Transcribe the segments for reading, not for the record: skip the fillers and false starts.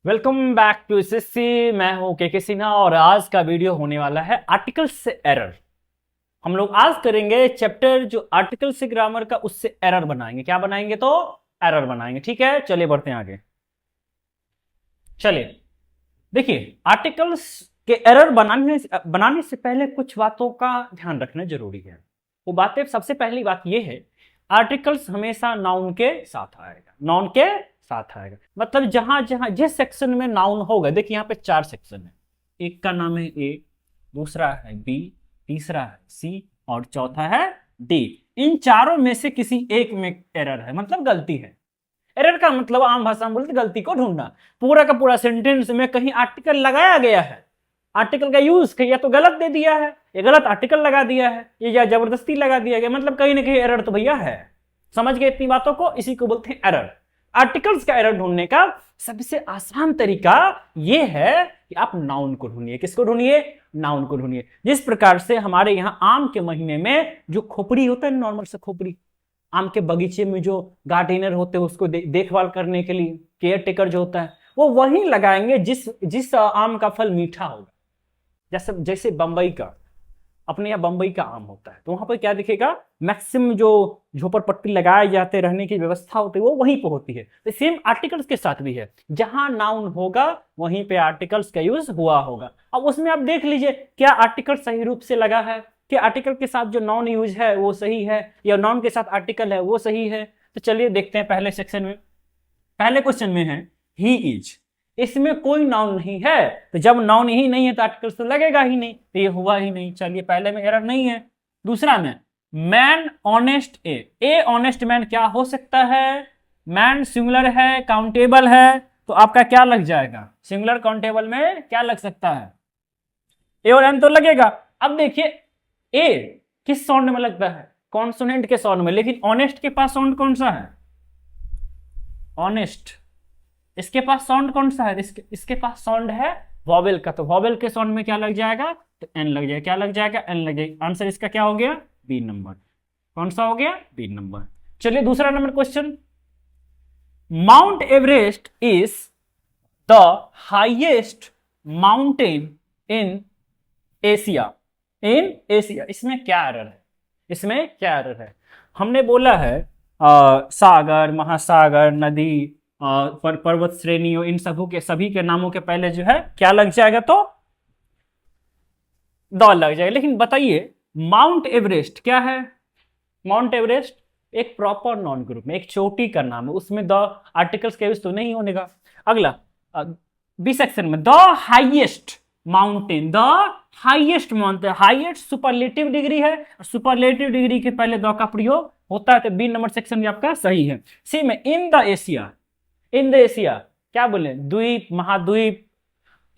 Welcome back to SSC. मैं हूं के सिन्हा और आज का वीडियो होने वाला है आर्टिकल से एरर। हम लोग आज करेंगे चैप्टर जो आर्टिकल से ग्रामर का, उससे एरर बनाएंगे। क्या बनाएंगे? तो एरर बनाएंगे। ठीक है, चलिए बढ़ते हैं आगे। चलिए देखिए, आर्टिकल्स के एरर बनाने से पहले कुछ बातों का ध्यान रखना जरूरी है। वो बातें, सबसे पहली बात यह है, आर्टिकल्स हमेशा नाउन के साथ आएगा। नाउन के साथ आएगा मतलब जहां जहां जिस सेक्शन में नाउन होगा, देखिए यहाँ पे 4 सेक्शन है। एक का नाम है ए, दूसरा है बी, तीसरा है सी और चौथा है डी। इन चारों में से किसी एक में एरर है, मतलब गलती है। एरर का मतलब आम भाषा में बोलते गलती को ढूंढना। पूरा का पूरा सेंटेंस में कहीं आर्टिकल लगाया गया है, आर्टिकल का यूज या तो गलत दे दिया है, या गलत आर्टिकल लगा दिया है, या जबरदस्ती लगा दिया गया, मतलब कहीं ना कहीं एरर तो भैया है। समझ गए इतनी बातों को? इसी को बोलते हैं एरर। आर्टिकल्स का एरर ढूंढने का सबसे आसान तरीका यह है कि आप नाउन को ढूंढिए। किसको ढूंढिए? नाउन को ढूंढिए। जिस प्रकार से हमारे यहां आम के महीने में जो खोपड़ी होता है, नॉर्मल से खोपड़ी, आम के बगीचे में जो गार्डनर होते हैं उसको देखभाल करने के लिए केयर टेकर जो होता है, वो वही लगाएंगे जिस आम का फल मीठा होगा। जैसे बंबई का, अपने यहाँ बंबई का आम होता है, तो वहां पर क्या दिखेगा, मैक्सिमम जो झोपड़पट्टी लगाए जाते रहने की व्यवस्था होती है वो वहीं पर होती है। तो सेम आर्टिकल्स के साथ भी है, जहां नाउन होगा वहीं पे आर्टिकल्स का यूज हुआ होगा। अब उसमें आप देख लीजिए क्या आर्टिकल सही रूप से लगा है, कि आर्टिकल के साथ जो नाउन यूज है वो सही है, या नाउन के साथ आर्टिकल है वो सही है। तो चलिए देखते हैं पहले सेक्शन में। पहले क्वेश्चन में है ही इज, इसमें कोई नाउन नहीं है, तो जब नाउन ही नहीं है तो आर्टिकल तो लगेगा ही नहीं, तो ये हुआ ही नहीं। चलिए पहले में एरर नहीं है। दूसरा में मैन ऑनेस्ट ए ऑनेस्ट मैन क्या हो सकता है? मैन सिंगुलर है, काउंटेबल है, तो आपका क्या लग जाएगा? सिंगुलर काउंटेबल में क्या लग सकता है? ए और एन तो लगेगा। अब देखिए ए किस साउंड में लगता है? कॉन्सोनेंट के साउंड में, लेकिन ऑनेस्ट के पास साउंड कौन सा है? ऑनेस्ट, इसके पास साउंड कौन सा है? इसके पास साउंड है वॉवेल का, तो वॉवेल के साउंड में क्या लग जाएगा? तो एन लग जाएगा। क्या लग जाएगा? एन लग जाएगा। आंसर इसका क्या हो गया? B number. कौन सा हो गया? B number. चलिए दूसरा number question. Mount Everest is the highest mountain in Asia. In Asia, इसमें क्या एरर है? इसमें क्या एरर है? हमने बोला है सागर, महासागर, नदी, पर्वत श्रेणियों, इन सभी के नामों के पहले जो है क्या लग जाएगा? तो द लग जाएगा। लेकिन बताइए माउंट एवरेस्ट क्या है? माउंट एवरेस्ट एक प्रॉपर नॉन ग्रुप में एक चोटी का नाम है, उसमें द आर्टिकल्स का यूज तो नहीं होने का। अगला बी सेक्शन में the highest mountain, the highest mountain, highest superlative degree है, सुपरलेटिव डिग्री के पहले द का प्रयोग होता है, तो बी नंबर सेक्शन में आपका सही है। सी में in the Asia, in the Asia क्या बोले? द्वीप, महाद्वीप।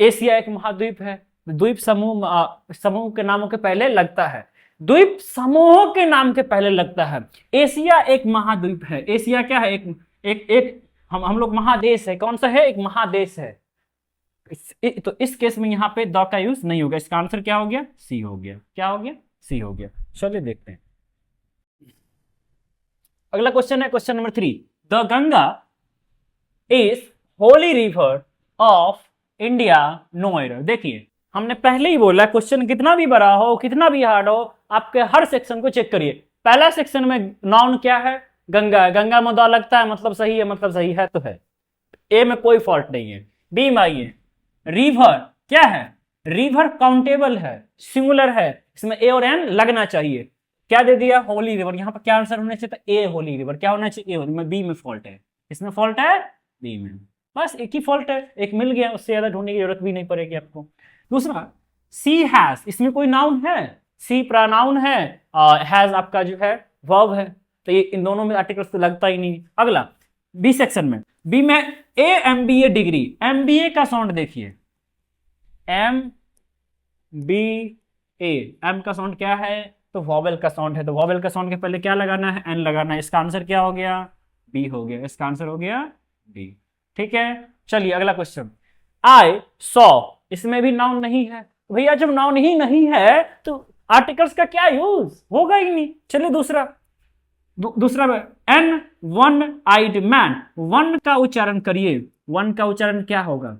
एशिया एक महाद्वीप है, द्वीप समूह के नामों के पहले लगता है, द्वीप समूहों के नाम के पहले लगता है। एशिया एक महाद्वीप है। एशिया क्या है? एक हम लोग महादेश है। कौन सा है? एक महादेश है। तो इस केस में यहाँ पे द का यूज नहीं होगा। इसका आंसर क्या हो गया? सी हो गया। क्या हो गया? सी हो गया। चलिए देखते हैं अगला क्वेश्चन है question number 3। The Ganga is holy river of India, no error. देखिए हमने पहले ही बोला, क्वेश्चन कितना भी बड़ा हो, कितना भी हार्ड हो, आपके हर सेक्शन को चेक करिए। पहला सेक्शन में नाउन क्या है? गंगा है। गंगा में द लगता है, मतलब सही है, मतलब सही है तो है। ए में कोई फॉल्ट नहीं है। बी में आइए, रिवर क्या है? रिवर काउंटेबल है, सिंगुलर है, इसमें ए और एन लगना चाहिए। क्या दे दिया? होली रिवर। यहाँ पर क्या आंसर होना चाहिए था? ए होली रिवर। क्या होना चाहिए? ए। बी में फॉल्ट है। इसमें फॉल्ट है बी में, बस एक ही फॉल्ट है, एक मिल गया, उससे ज्यादा ढूंढने की जरूरत भी नहीं पड़ेगी आपको। दूसरा सी हैज, इसमें कोई नाउन है? सी प्रोनाउन है, हैज आपका जो है वर्ब है, तो ये इन दोनों में आर्टिकल्स तो लगता ही नहीं। अगला बी सेक्शन में, बी में ए एमबीए डिग्री, एमबीए का साउंड देखिए, एम बी ए, एम का साउंड क्या है? तो वॉवेल का साउंड है, तो वॉवेल का साउंड के पहले क्या लगाना है? एन लगाना है। इसका आंसर क्या हो गया? बी हो गया। इसका आंसर हो गया बी। ठीक है, चलिए अगला क्वेश्चन। आई सॉ, इसमें भी नाउन नहीं है। भैया जब नाउन ही नहीं है तो आर्टिकल्स का क्या यूज? होगा ही नहीं। चलिए दूसरा an one eyed man, one का उच्चारण करिए, वन का उच्चारण क्या होगा?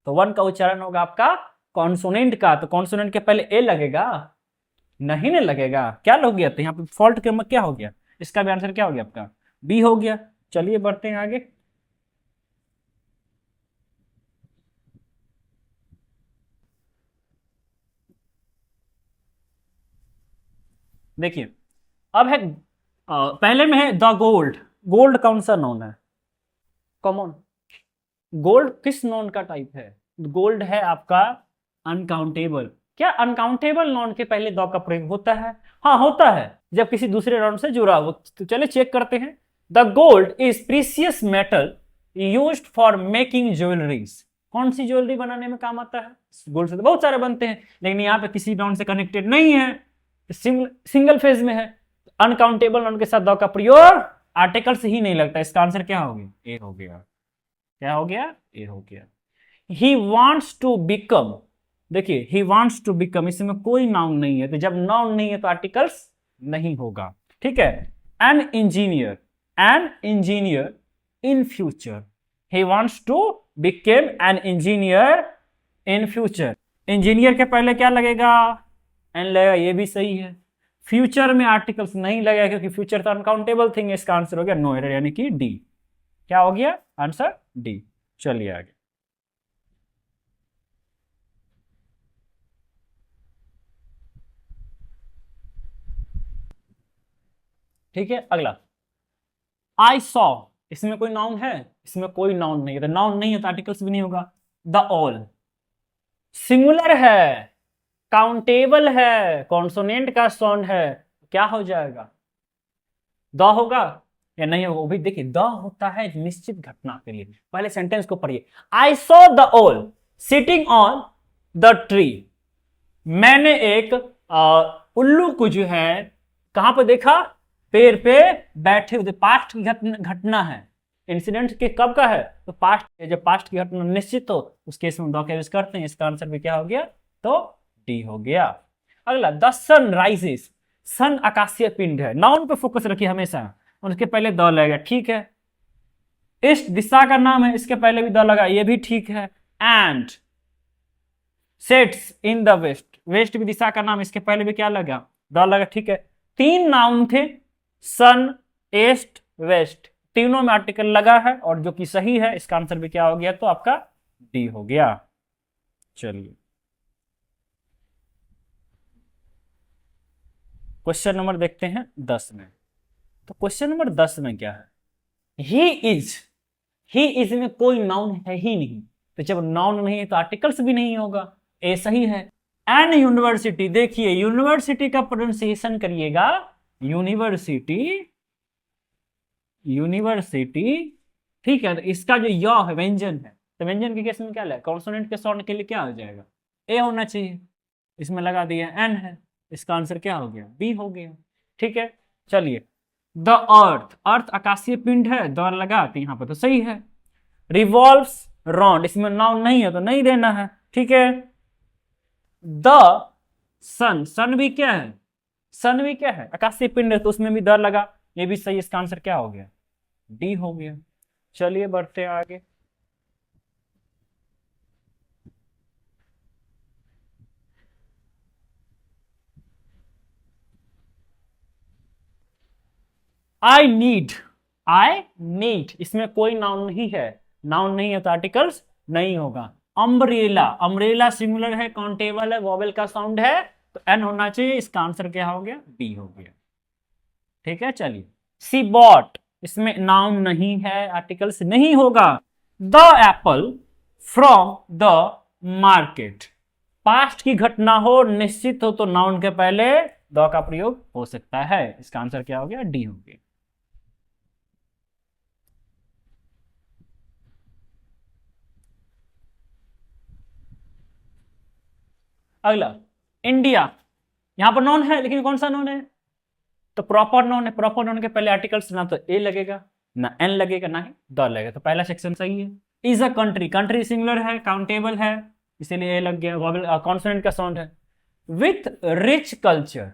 तो वन का उच्चारण होगा आपका कॉन्सोनेंट का। तो कॉन्सोनेंट के पहले ए लगेगा? नहीं ना लगेगा। क्या हो गया? तो यहाँ पे फॉल्ट के क्या हो गया? इसका भी आंसर क्या हो गया आपका? बी हो गया। चलिए बढ़ते हैं आगे। देखिए अब है पहले में है द गोल्ड। गोल्ड कौन सा नॉन है? कॉमन। गोल्ड किस नॉन का टाइप है? गोल्ड है आपका अनकाउंटेबल। क्या अनकाउंटेबल नॉन के पहले द का प्रयोग होता है? हाँ होता है, जब किसी दूसरे नॉन से जुड़ा हो। तो चलिए चेक करते हैं। The gold is precious metal used for making jewelleries. कौन सी ज्वेलरी बनाने में काम आता है? गोल्ड से तो बहुत सारे बनते हैं, लेकिन यहाँ पे किसी नॉन से कनेक्टेड नहीं है, सिंगल फेज में है। अनकाउंटेबल नॉन के साथ द का प्रयोग आर्टिकल से ही नहीं लगता। इसका आंसर क्या हो गया? ए हो गया। क्या हो गया? ए हो गया। He wants to become. देखिए ही वॉन्ट्स टू बिकम, इसमें कोई नाउन नहीं है, तो जब नाउन नहीं है तो आर्टिकल्स नहीं होगा। ठीक है। An engineer, an engineer in future. He wants to became an engineer in future. Engineer के पहले क्या लगेगा? एन लगेगा, ये भी सही है। फ्यूचर में आर्टिकल्स नहीं लगेगा क्योंकि फ्यूचर तो अनकाउंटेबल थिंग है। इसका आंसर हो गया नो एरर, यानी कि डी। क्या हो गया आंसर? डी। चलिए आगे। ठीक है, अगला आई सॉ। इसमें कोई नाउन है? इसमें कोई नाउन नहीं है, तो नाउन नहीं है तो आर्टिकल्स भी नहीं होगा। द ऑल सिंगुलर है, काउंटेबल है, कॉन्सोनेंट का साउंड है, क्या हो जाएगा? द होगा या नहीं होगा? वो भी देखिए, द होता है निश्चित घटना के लिए। पहले सेंटेंस को पढ़िए। आई सॉ द ओल सिटिंग ऑन द ट्री। मैंने एक उल्लू को जो है कहां पर देखा? पेड़ पे बैठे हुए। पास्ट की घटना है। इंसिडेंट के कब का है? तो पास्ट। जब पास्ट की घटना निश्चित हो उस केस में द का यूज करते हैं। इसका आंसर भी क्या हो गया? तो डी हो गया। अगला द सन राइजेस। सन आकाशीय पिंड है। नाउन पे फोकस रखिए हमेशा, उसके पहले द लगेगा। ठीक है। ईस्ट दिशा का नाम है, इसके पहले भी द लगा, ये भी ठीक है। And sets in the west. West भी दिशा का नाम, इसके पहले भी क्या लगा? द लगा। ठीक है। तीन नाउन थे, सन, ईस्ट, वेस्ट, तीनों में आर्टिकल लगा है और जो कि सही है। इसका आंसर भी क्या हो गया? तो आपका डी हो गया। चलिए क्वेश्चन नंबर देखते हैं 10 में। तो क्वेश्चन नंबर 10 में क्या है? He is. ही इज में कोई नाउन है ही नहीं, तो जब नाउन नहीं है तो आर्टिकल्स भी नहीं होगा। ए सही है। An university. देखिए यूनिवर्सिटी का प्रोनाउंसिएशन करिएगा यूनिवर्सिटी, यूनिवर्सिटी। ठीक है। तो इसका जो य है व्यंजन है, तो व्यंजन के केस में क्या लगेगा? कॉन्सोनेंट के साउंड के लिए क्या हो जाएगा? ए होना चाहिए। इसमें लगा दिया एन है। इसका आंसर क्या हो गया? बी हो गया। ठीक है। चलिए द अर्थ। अर्थ आकाशीय पिंड है, द लगा तो यहां पर तो सही है। रिवॉल्व्स राउंड, इसमें नाउन नहीं है तो नहीं देना है। ठीक है। द सन। सन भी क्या है? सन भी क्या है? आकाशीय पिंड है, तो उसमें भी द लगा, ये भी सही। इसका आंसर क्या हो गया? डी हो गया। चलिए बढ़ते हैं आगे। I need. आई नीड, इसमें कोई नाउन नहीं है। नाउन नहीं है तो आर्टिकल्स नहीं होगा। अम्ब्रेला। अम्ब्रेला सिंगुलर है, काउंटेबल है, वॉवेल का साउंड है, तो एन होना चाहिए। इसका आंसर क्या हो गया? बी हो गया। ठीक है। चलिए सी बॉट, इसमें नाउन नहीं है, आर्टिकल्स नहीं होगा। The Apple from the market. Past की घटना हो, निश्चित हो, तो नाउन के पहले द का प्रयोग हो सकता है। इसका आंसर क्या हो गया? डी हो गया। अगला इंडिया। यहां पर नॉन है, लेकिन कौन सा नॉन है? तो प्रॉपर नॉन है। प्रॉपर नॉन के पहले आर्टिकल्स ना तो ए लगेगा, ना एन लगेगा, ना ही द लगेगा, तो पहला सेक्शन सही है। Is a country. Country singular है, काउंटेबल है, इसीलिए ए लग गया। वॉवेल कॉन्सोनेंट का साउंड है। With rich culture.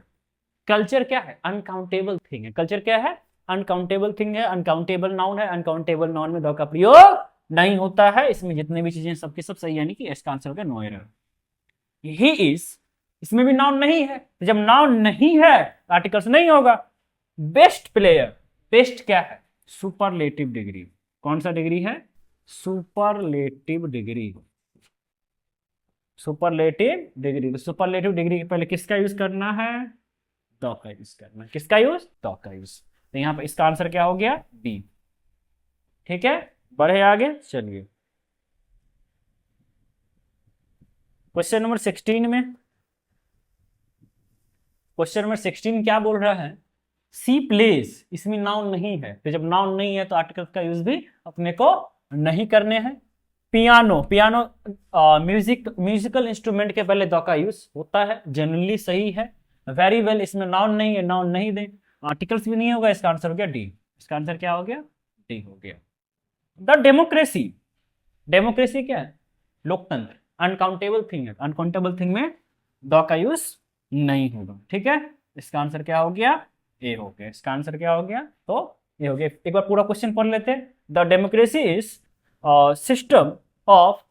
कल्चर क्या है? अनकाउंटेबल थिंग है। कल्चर क्या है? अनकाउंटेबल थिंग है, अनकाउंटेबल नाउन है। अनकाउंटेबल नाउन में द का प्रयोग नहीं होता है, इसमें जितने भी चीजें सबके सब सही, यानी कि इसका आंसर हो गया नो एरर। ही इज, इसमें भी नाउन नहीं है, तो जब नाउन नहीं है आर्टिकल्स नहीं होगा। बेस्ट प्लेयर, बेस्ट क्या है? Superlative degree. कौन सा डिग्री है? Superlative degree. सुपरलेटिव डिग्री, तो सुपरलेटिव डिग्री के पहले किसका यूज करना है? द का यूज करना है। किसका यूज? द का यूज। तो यहां पर इसका आंसर क्या हो गया? बी। ठीक है, बढ़े आगे, चलिए क्वेश्चन नंबर 16 में। क्वेश्चन नंबर 16 क्या बोल रहा है? सी प्लेज, इसमें नाउन नहीं है, तो जब नाउन नहीं है तो आर्टिकल का यूज भी अपने को नहीं करने हैं। पियानो, पियानो म्यूजिकल इंस्ट्रूमेंट के पहले द का यूज होता है, जनरली सही है। वेरी वेल, इसमें नाउन नहीं है, नाउन नहीं दें, आर्टिकल्स भी नहीं होगा, इसका आंसर हो गया डी। इसका आंसर क्या हो गया? डी हो गया। द डेमोक्रेसी, डेमोक्रेसी क्या है? लोकतंत्र, अनकाउंटेबल थिंग है, अनकाउंटेबल थिंग में द का यूज नहीं होगा। ठीक है, इसका आंसर क्या हो गया? ए हो गया। इसका आंसर क्या हो गया? तो ए हो गया। एक बार पूरा क्वेश्चन पढ़ लेते हैं। The democracy is system of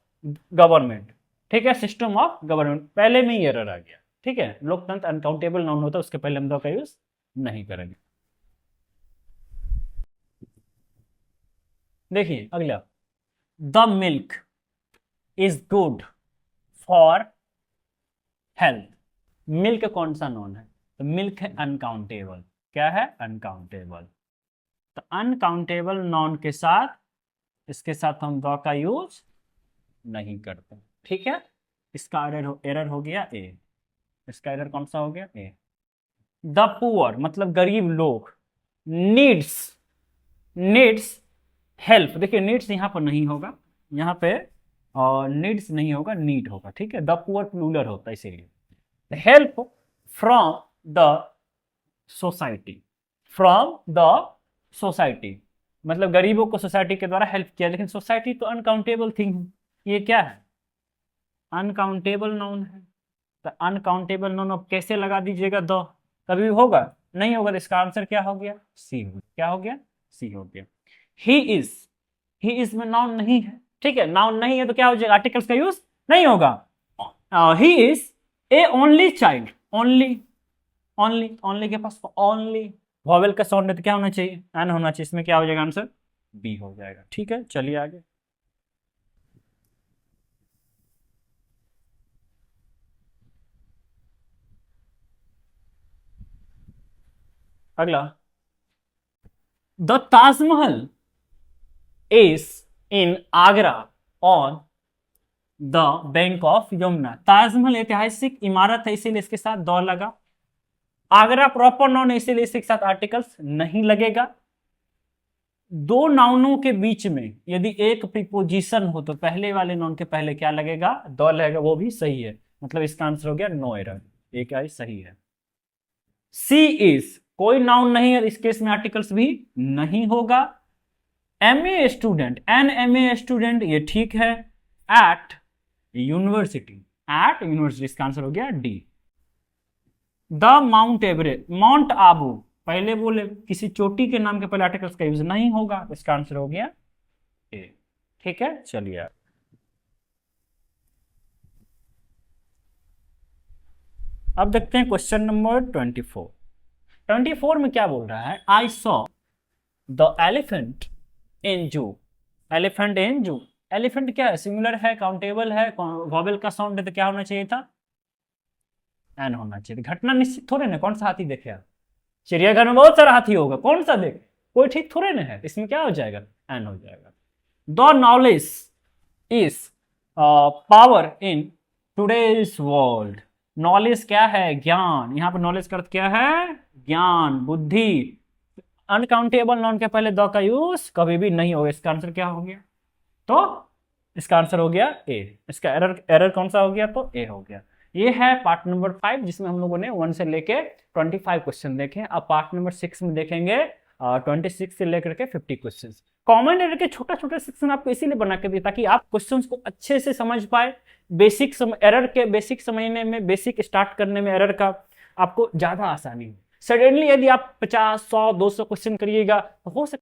government. ठीक है, सिस्टम ऑफ गवर्नमेंट, पहले में ही एरर आ गया। ठीक है, लोकतंत्र अनकाउंटेबल नाउन होता है, उसके पहले हम द का यूज नहीं करेंगे। देखिए अगला, the milk is good for health. Milk कौन सा नॉन है? तो मिल्क है अनकाउंटेबल। क्या है? अनकाउंटेबल। तो अनकाउंटेबल नॉन के साथ, इसके साथ हम द का यूज नहीं करते। ठीक है, इसका एरर हो गया ए। इसका एरर कौन सा हो गया? ए। द पुअर मतलब गरीब लोग, नीड्स, नीड्स हेल्प। देखिए नीड्स यहां पर नहीं होगा, यहां पे नीड्स नहीं होगा, नीड होगा। ठीक है, द पुअर प्लूरल होता है इसीलिए। Help from the society, from the society मतलब गरीबों को सोसाइटी के द्वारा हेल्प किया, लेकिन सोसाइटी तो अनकाउंटेबल थिंग है, ये क्या है? अनकाउंटेबल नाउन है। तो अनकाउंटेबल नाउन अब कैसे लगा दीजिएगा? द कभी होगा नहीं होगा, तो इसका आंसर क्या हो गया? सी। क्या हो गया? सी हो गया। ही इज, ही इज में नाउन नहीं है। ठीक है, नाउन नहीं है तो क्या हो जाएगा? आर्टिकल्स का यूज नहीं होगा। He is A only child, only, only, only के पास ओनली वॉवेल का साउंड है तो क्या होना चाहिए? एन होना चाहिए। इसमें क्या हो जाएगा? आंसर बी हो जाएगा। ठीक है, चलिए आगे। अगला, the Taj Mahal is in Agra on the bank of Yamuna. Taj Mahal ऐतिहासिक इमारत है, इसीलिए इसके साथ द लगा। आगरा प्रॉपर नाउन है, इसीलिए इसके साथ आर्टिकल्स नहीं लगेगा। दो नाउनों के बीच में यदि एक प्रीपोजिशन हो तो पहले वाले नाउन के पहले क्या लगेगा? द लगेगा, वो भी सही है। मतलब इसका आंसर हो गया नो एरर। ये क्या है? सही है। सी इज, कोई नाउन नहीं है, इस केस में आर्टिकल्स भी नहीं होगा। M A student, an M A student, ये ठीक है। एट यूनिवर्सिटी, एट यूनिवर्सिटी, इसका आंसर हो गया D. The Mount Everest, Mount Abu, पहले बोले किसी चोटी के नाम के पहले आर्टिकल्स का यूज नहीं होगा, इसका आंसर हो गया ए। ठीक है, चलिए अब देखते हैं क्वेश्चन नंबर 24। 24 में क्या बोल रहा है? I saw the elephant in zoo. Elephant in zoo, elephant क्या है? सिंगुलर है, काउंटेबल है, वॉवेल का साउंड है, तो क्या होना चाहिए था? एन होना चाहिए। घटना निश्चित थोड़े ना, कौन सा हाथी देखे आप? चिड़ियाघर में बहुत सारा हाथी होगा, कौन सा देखे? कोई ठीक थोड़े ना है, इसमें क्या हो जाएगा? एन हो जाएगा। The knowledge is power in today's world. Knowledge क्या है? ज्ञान। यहां पर नॉलेज का अर्थ क्या है? ज्ञान, बुद्धि। अनकाउंटेबल नाउन के पहले द का यूज कभी भी नहीं होगा। इसका आंसर क्या हो गया? तो इसका आंसर हो गया ए। इसका एरर कौन सा हो गया? तो ए हो गया। ये है पार्ट नंबर 5, जिसमें हम लोगों ने 1 से लेके 25 क्वेश्चन देखे। अब पार्ट नंबर 6 में देखेंगे 26 से लेकर के 50 क्वेश्चन। कॉमन एरर के छोटा छोटा सेक्शन आपको इसीलिए बना के दिया ताकि आप क्वेश्चंस को अच्छे से समझ पाए। एरर के बेसिक समझने में, बेसिक स्टार्ट करने में एरर का आपको ज्यादा आसानी हो। सडनली यदि आप 50, 100, 200 क्वेश्चन करिएगा तो हो सकता